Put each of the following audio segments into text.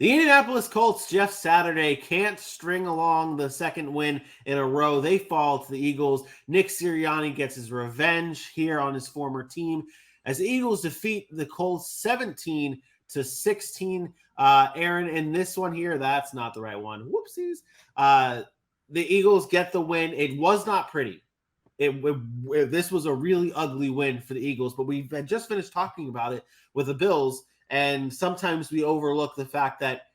The Indianapolis Colts, Jeff Saturday, can't string along the second win in a row. They fall to the Eagles. Nick Sirianni gets his revenge here on his former team as the Eagles defeat the Colts 17-16. Aaron, in this one here, that's not the right one. Whoopsies. The Eagles get the win. It was not pretty. This was a really ugly win for the Eagles, but we had just finished talking about it with the Bills, and sometimes we overlook the fact that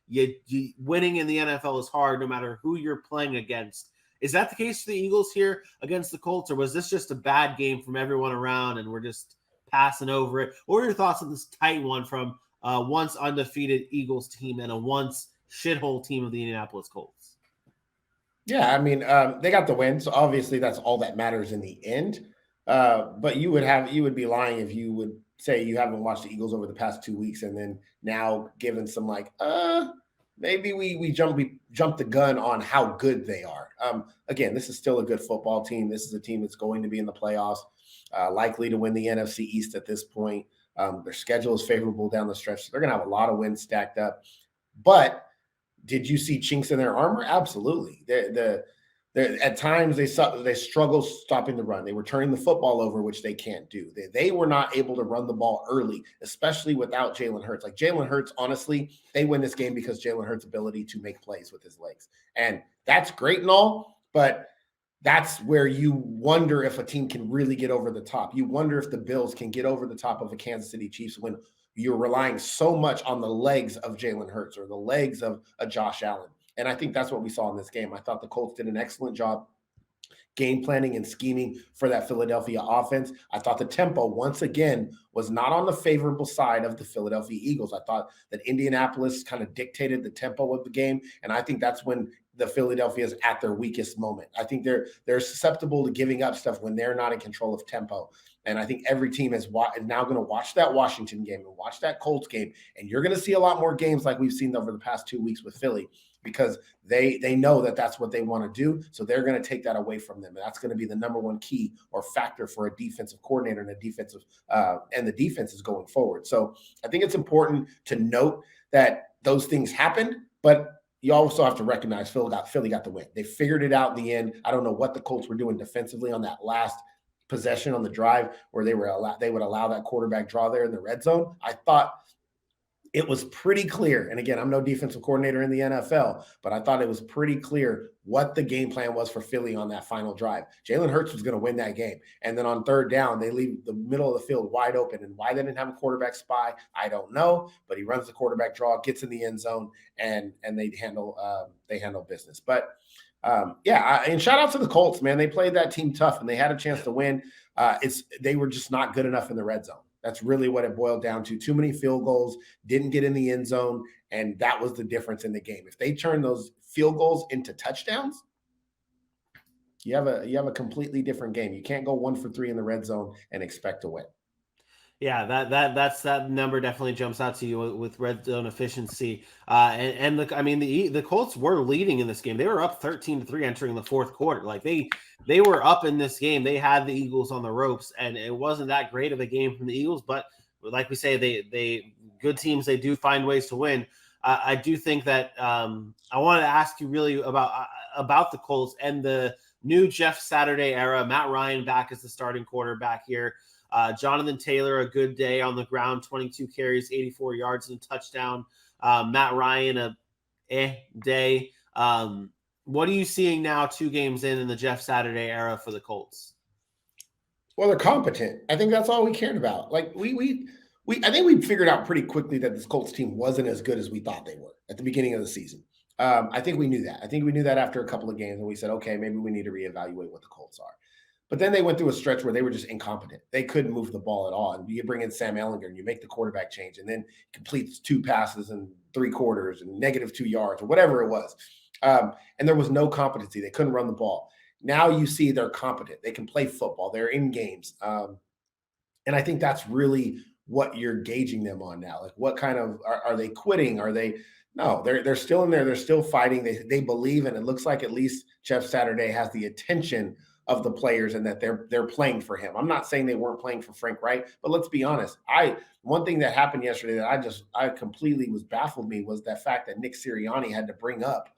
winning in the NFL is hard no matter who you're playing against. Is that the case for the Eagles here against the Colts, or was this just a bad game from everyone around and we're just passing over it? What are your thoughts on this tight one from a once undefeated Eagles team and a once shithole team of the Indianapolis Colts? Yeah, I mean, they got the win, so obviously that's all that matters in the end. But you would be lying if you would say you haven't watched the Eagles over the past 2 weeks and then now given some maybe we jumped the gun on how good they are. Again, this is still a good football team. This is a team that's going to be in the playoffs, likely to win the NFC East at this point. Their schedule is favorable down the stretch. So they're going to have a lot of wins stacked up, but did you see chinks in their armor? Absolutely. At times they struggle stopping the run. They were turning the football over, which they can't do. They were not able to run the ball early, especially without Jalen Hurts. Like Jalen Hurts, honestly, they win this game because Jalen Hurts' ability to make plays with his legs. And that's great and all, but that's where you wonder if a team can really get over the top. You wonder if the Bills can get over the top of a Kansas City Chiefs when you're relying so much on the legs of Jalen Hurts or the legs of a Josh Allen. And I think that's what we saw in this game. I thought the Colts did an excellent job game planning and scheming for that Philadelphia offense. I thought the tempo, once again, was not on the favorable side of the Philadelphia Eagles. I thought that Indianapolis kind of dictated the tempo of the game, and I think that's when the Philadelphia is at their weakest moment. I think they're susceptible to giving up stuff when they're not in control of tempo. And I think every team is now going to watch that Washington game and watch that Colts game, and you're going to see a lot more games like we've seen over the past 2 weeks with Philly, because they know that that's what they want to do. So they're going to take that away from them. And that's going to be the number one key or factor for a defensive coordinator and the defense is going forward. So I think it's important to note that those things happened, but you also have to recognize Philly got the win. They figured it out in the end. I don't know what the Colts were doing defensively on that last possession on the drive where they would allow that quarterback draw there in the red zone. I thought it was pretty clear. And again, I'm no defensive coordinator in the NFL, but I thought it was pretty clear what the game plan was for Philly on that final drive. Jalen Hurts was going to win that game. And then on third down, they leave the middle of the field wide open. And why they didn't have a quarterback spy, I don't know. But he runs the quarterback draw, gets in the end zone, and they handle business. But and shout out to the Colts, man. They played that team tough, and they had a chance to win. They were just not good enough in the red zone. That's really what it boiled down to. Too many field goals, didn't get in the end zone, and that was the difference in the game. If they turn those field goals into touchdowns, you have a completely different game. You can't go 1 for 3 in the red zone and expect to win. Yeah, that number definitely jumps out to you with red zone efficiency. The Colts were leading in this game. They were up 13-3 entering the fourth quarter. Like they were up in this game. They had the Eagles on the ropes, and it wasn't that great of a game from the Eagles. But like we say, they good teams, they do find ways to win. I do think that I want to ask you really about the Colts and the new Jeff Saturday era. Matt Ryan back as the starting quarterback here. Jonathan Taylor, a good day on the ground, 22 carries, 84 yards and a touchdown. Matt Ryan, a day. What are you seeing now 2 games in the Jeff Saturday era for the Colts? Well, they're competent. I think that's all we cared about. Like I think we figured out pretty quickly that this Colts team wasn't as good as we thought they were at the beginning of the season. I think we knew that. I think we knew that after a couple of games, and we said, okay, maybe we need to reevaluate what the Colts are. But then they went through a stretch where they were just incompetent. They couldn't move the ball at all. And you bring in Sam Ehlinger and you make the quarterback change, and then completes 2 passes in 3 quarters and -2 yards or whatever it was. And there was no competency. They couldn't run the ball. Now you see they're competent. They can play football. They're in games. And I think that's really what you're gauging them on now. Like, what kind of are they quitting? Are they no, they're still in there. They're still fighting. They believe, and it looks like at least Jeff Saturday has the attention of the players and that they're playing for him. I'm not saying they weren't playing for Frank Wright, but let's be honest. One thing that happened yesterday that I completely was baffled me was that fact that Nick Sirianni had to bring up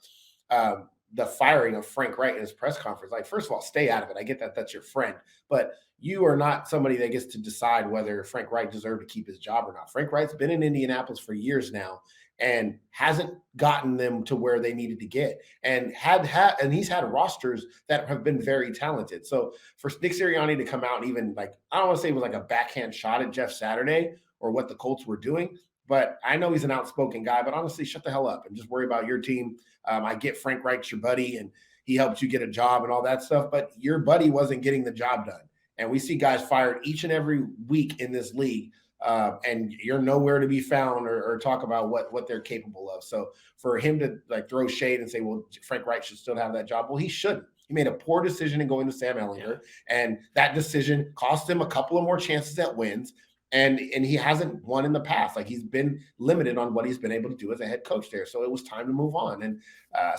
the firing of Frank Wright in his press conference. Like, first of all, stay out of it. I get that that's your friend, but you are not somebody that gets to decide whether Frank Wright deserved to keep his job or not. Frank Wright's been in Indianapolis for years now and hasn't gotten them to where they needed to get, and and he's had rosters that have been very talented. So for Nick Sirianni to come out and even, like, I don't want to say it was like a backhand shot at Jeff Saturday or what the Colts were doing, but I know he's an outspoken guy, but honestly, shut the hell up and just worry about your team. I get Frank Wright's your buddy and he helped you get a job and all that stuff, but your buddy wasn't getting the job done. And we see guys fired each and every week in this league, and you're nowhere to be found or talk about what they're capable of. So for him to like throw shade and say, well, Frank Wright should still have that job. Well, he shouldn't. He made a poor decision in going to Sam Ehlinger, and that decision cost him a couple of more chances at wins. And he hasn't won in the past. Like, he's been limited on what he's been able to do as a head coach there. So it was time to move on. And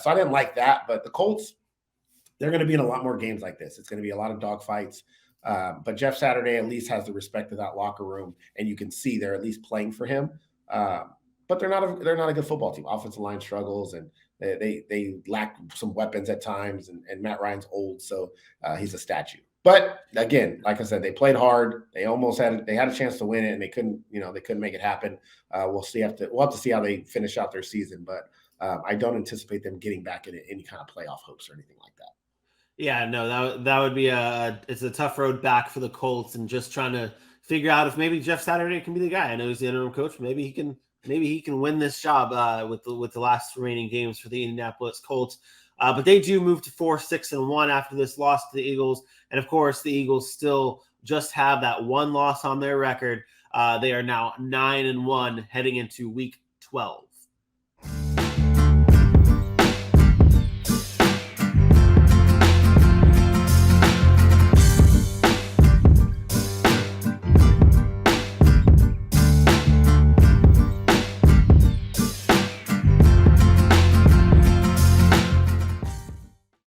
so I didn't like that. But the Colts, they're going to be in a lot more games like this. It's going to be a lot of dogfights. But Jeff Saturday at least has the respect of that locker room, and you can see they're at least playing for him. But they're not a good football team. Offensive line struggles, and they lack some weapons at times. And Matt Ryan's old, so he's a statue. But again, like I said, they played hard. They had a chance to win it, and they couldn't make it happen. We'll have to see how they finish out their season. But I don't anticipate them getting back in any kind of playoff hopes or anything like that. Yeah, no, that would be it's a tough road back for the Colts, and just trying to figure out if maybe Jeff Saturday can be the guy. I know he's the interim coach. Maybe he can win this job with the last remaining games for the Indianapolis Colts. But they do move to 4-6-1 after this loss to the Eagles. And of course, the Eagles still just have that one loss on their record. They are now 9-1 heading into week 12.